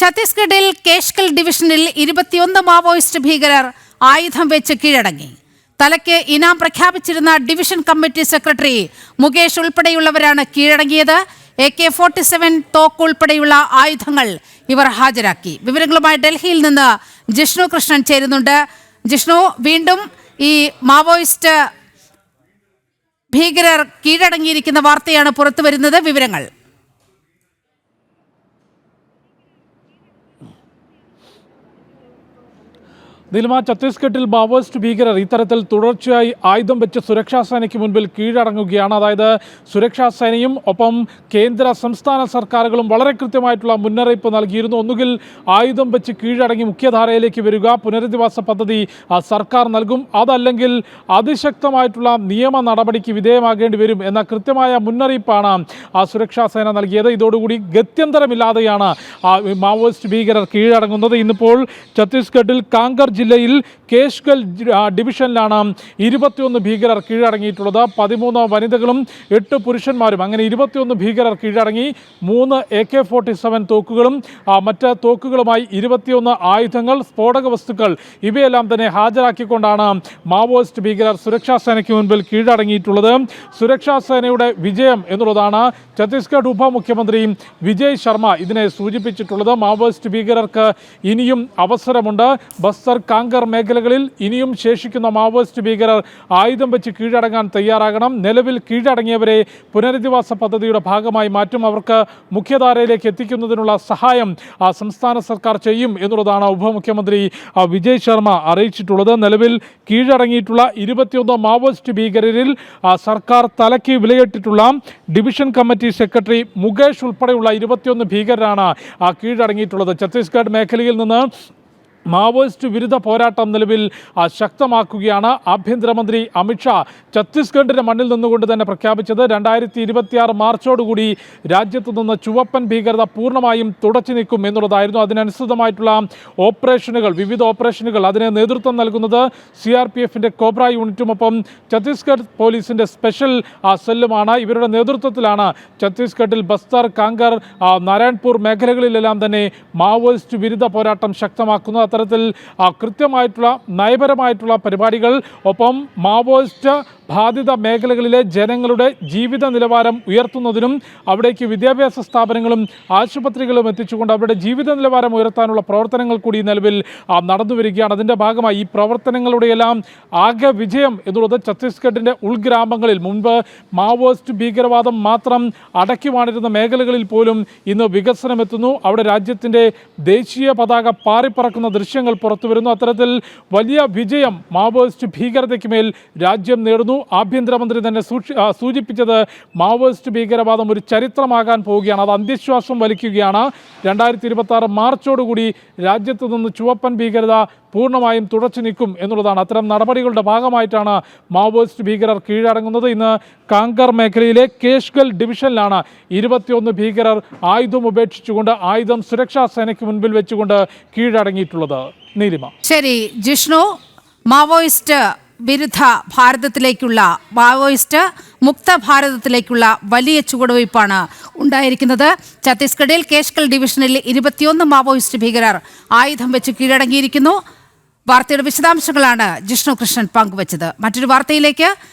ഛത്തീസ്ഗഡിൽ കേഷ്കൽ ഡിവിഷനിൽ 21 മാവോയിസ്റ്റ് ഭീകരർ ആയുധം വെച്ച് കീഴടങ്ങി. തലയ്ക്ക് ഇനാം പ്രഖ്യാപിച്ചിരുന്ന ഡിവിഷൻ കമ്മിറ്റി സെക്രട്ടറി മുകേഷ് ഉൾപ്പെടെയുള്ളവരാണ് കീഴടങ്ങിയത്. AK-47 തോക്ക് ഉൾപ്പെടെയുള്ള ആയുധങ്ങൾ ഇവർ ഹാജരാക്കി. വിവരങ്ങളുമായി ഡൽഹിയിൽ നിന്ന് ജിഷ്ണു കൃഷ്ണൻ ചേരുന്നുണ്ട്. ജിഷ്ണു, വീണ്ടും ഈ മാവോയിസ്റ്റ് ഭീകരർ കീഴടങ്ങിയിരിക്കുന്ന വാർത്തയാണ് പുറത്തുവരുന്നത്. വിവരങ്ങൾ. നിലമ, ഛത്തീസ്ഗഡിൽ മാവോയിസ്റ്റ് ഭീകരർ ഇത്തരത്തിൽ തുടർച്ചയായി ആയുധം വെച്ച് സുരക്ഷാ സേനയ്ക്ക് മുൻപിൽ കീഴടങ്ങുകയാണ്. അതായത് സുരക്ഷാ സേനയും ഒപ്പം കേന്ദ്ര സംസ്ഥാന സർക്കാരുകളും വളരെ കൃത്യമായിട്ടുള്ള മുന്നറിയിപ്പ് നൽകിയിരുന്നു. ഒന്നുകിൽ ആയുധം വെച്ച് കീഴടങ്ങി മുഖ്യധാരയിലേക്ക് വരിക, പുനരധിവാസ പദ്ധതി സർക്കാർ നൽകും, അതല്ലെങ്കിൽ അതിശക്തമായിട്ടുള്ള നിയമ നടപടിക്ക് വിധേയമാകേണ്ടി വരും എന്ന കൃത്യമായ മുന്നറിയിപ്പാണ് സുരക്ഷാ സേന നൽകിയത്. ഇതോടുകൂടി ഗത്യന്തരമില്ലാതെയാണ് മാവോയിസ്റ്റ് ഭീകരർ കീഴടങ്ങുന്നത്. ഇന്നിപ്പോൾ ഛത്തീസ്ഗഡിൽ കാങ്കർ ജില്ലയിൽ കേഷ്കൽ ഡിവിഷനിലാണ് 21 ഭീകരർ കീഴടങ്ങിയിട്ടുള്ളത്. 13 വനിതകളും 8 പുരുഷന്മാരും, അങ്ങനെ 21 ഭീകരർ കീഴടങ്ങി. 3 AK-47 തോക്കുകളും മറ്റ് തോക്കുകളുമായി 21 ആയുധങ്ങൾ, സ്ഫോടക വസ്തുക്കൾ ഇവയെല്ലാം തന്നെ ഹാജരാക്കിക്കൊണ്ടാണ് മാവോയിസ്റ്റ് ഭീകരർ സുരക്ഷാ സേനയ്ക്ക് മുൻപിൽ കീഴടങ്ങിയിട്ടുള്ളത്. സുരക്ഷാ സേനയുടെ വിജയം എന്നുള്ളതാണ് ഛത്തീസ്ഗഡ് ഉപമുഖ്യമന്ത്രി വിജയ് ശർമ്മ ഇതിനെ സൂചിപ്പിച്ചിട്ടുള്ളത്. മാവോയിസ്റ്റ് ഭീകരർക്ക് ഇനിയും അവസരമുണ്ട്. ബസ്തർ, കാങ്കർ മേഖലകളിൽ ഇനിയും ശേഷിക്കുന്ന മാവോയിസ്റ്റ് ഭീകരർ ആയുധം വെച്ച് കീഴടങ്ങാൻ തയ്യാറാകണം. നിലവിൽ കീഴടങ്ങിയവരെ പുനരധിവാസ പദ്ധതിയുടെ ഭാഗമായി മാറ്റും. അവർക്ക് മുഖ്യധാരയിലേക്ക് എത്തിക്കുന്നതിനുള്ള സഹായം സംസ്ഥാന സർക്കാർ ചെയ്യും എന്നുള്ളതാണ് ഉപമുഖ്യമന്ത്രി വിജയ് ശർമ്മ അറിയിച്ചിട്ടുള്ളത്. നിലവിൽ കീഴടങ്ങിയിട്ടുള്ള 21 മാവോയിസ്റ്റ് ഭീകരരിൽ സർക്കാർ തലയ്ക്ക് വിലയിട്ടിട്ടുള്ള ഡിവിഷൻ കമ്മിറ്റി സെക്രട്ടറി മുകേഷ് ഉൾപ്പെടെയുള്ള 21 ഭീകരരാണ് കീഴടങ്ങിയിട്ടുള്ളത്. ഛത്തീസ്ഗഡ് മേഖലയിൽ നിന്ന് മാവോയിസ്റ്റ് വിരുദ്ധ പോരാട്ടം നിലവിൽ ശക്തമാക്കുകയാണ്. ആഭ്യന്തരമന്ത്രി അമിത്ഷാ ഛത്തീസ്ഗഡിൻ്റെ മണ്ണിൽ നിന്നുകൊണ്ട് തന്നെ പ്രഖ്യാപിച്ചത് 2026 മാർച്ചോടുകൂടി രാജ്യത്ത് നിന്ന് ചുവപ്പൻ ഭീകരത പൂർണ്ണമായും തുടച്ചു നീക്കും എന്നുള്ളതായിരുന്നു. അതിനനുസൃതമായിട്ടുള്ള ഓപ്പറേഷനുകൾ, വിവിധ ഓപ്പറേഷനുകൾ അതിന് നേതൃത്വം നൽകുന്നത് CRPFൻ്റെ കോബ്ര യൂണിറ്റുമൊപ്പം ഛത്തീസ്ഗഡ് പോലീസിൻ്റെ സ്പെഷ്യൽ സെല്ലുമാണ്. ഇവരുടെ നേതൃത്വത്തിലാണ് ഛത്തീസ്ഗഡിൽ ബസ്തർ, കാങ്കർ, നാരായൺപൂർ മേഖലകളിലെല്ലാം തന്നെ മാവോയിസ്റ്റ് വിരുദ്ധ പോരാട്ടം ശക്തമാക്കുന്നത്. അത്തരത്തിൽ കൃത്യമായിട്ടുള്ള നയപരമായിട്ടുള്ള പരിപാടികൾ, ഒപ്പം മാവോയിസ്റ്റ് ബാധിത മേഖലകളിലെ ജനങ്ങളുടെ ജീവിത നിലവാരം ഉയർത്തുന്നതിനും അവിടേക്ക് വിദ്യാഭ്യാസ സ്ഥാപനങ്ങളും ആശുപത്രികളും എത്തിച്ചുകൊണ്ട് അവരുടെ ജീവിത നിലവാരം ഉയർത്താനുള്ള പ്രവർത്തനങ്ങൾ കൂടി നിലവിൽ നടന്നു വരികയാണ്. അതിൻ്റെ ഭാഗമായി ഈ പ്രവർത്തനങ്ങളുടെയെല്ലാം ആകെ വിജയം എന്നുള്ളത് ഛത്തീസ്ഗഡിൻ്റെ ഉൾഗ്രാമങ്ങളിൽ, മുൻപ് മാവോയിസ്റ്റ് ഭീകരവാദം മാത്രം അടക്കി വാണിരുന്ന മേഖലകളിൽ പോലും ഇന്ന് വികസനം എത്തുന്നു. അവിടെ രാജ്യത്തിൻ്റെ ദേശീയ പതാക പാറിപ്പറക്കുന്ന ദൃശ്യങ്ങൾ പുറത്തു വരുന്നു. അത്തരത്തിൽ വലിയ വിജയം മാവോയിസ്റ്റ് ഭീകരതയ്ക്ക് മേൽ രാജ്യം നേടുന്നു. ആഭ്യന്തരമന്ത്രി തന്നെ സൂചിപ്പിച്ചത് മാവോയിസ്റ്റ് ഭീകരവാദം ഒരു ചരിത്രമാകാൻ പോവുകയാണ്, അത് അന്ത്യശ്വാസം വലിക്കുകയാണ്. 2026 മാർച്ചോടുകൂടി രാജ്യത്ത് നിന്ന് ചുവപ്പൻ ഭീകരത പൂർണ്ണമായും തുടച്ചു നീക്കും എന്നുള്ളതാണ്. അത്തരം നടപടികളുടെ ഭാഗമായിട്ടാണ് മാവോയിസ്റ്റ് ഭീകരർ കീഴടങ്ങുന്നത്. ഇന്ന് കാങ്കർ മേഖലയിലെ കേഷ്കൽ ഡിവിഷനിലാണ് 21 ഭീകരർ ആയുധം ഉപേക്ഷിച്ചുകൊണ്ട്, ആയുധം സുരക്ഷാ സേനയ്ക്ക് മുൻപിൽ വെച്ചുകൊണ്ട് കീഴടങ്ങിയിട്ടുള്ളത്. നീലിമ. ശരി ജിഷ്ണു, മാവോയിസ്റ്റ് വിരുദ്ധ ഭാരതത്തിലേക്കുള്ള, മാവോയിസ്റ്റ് മുക്ത ഭാരതത്തിലേക്കുള്ള വലിയ ചുവടുവയ്പ്പാണ് ഉണ്ടായിരിക്കുന്നത്. ഛത്തീസ്ഗഡിൽ കേഷ്കൽ ഡിവിഷനിൽ 21 മാവോയിസ്റ്റ് ഭീകരർ ആയുധം വെച്ച് കീഴടങ്ങിയിരിക്കുന്നു. വാർത്തയുടെ വിശദാംശങ്ങളാണ് ജിഷ്ണു കൃഷ്ണൻ പങ്കുവച്ചത്. മറ്റൊരു വാർത്തയിലേക്ക്.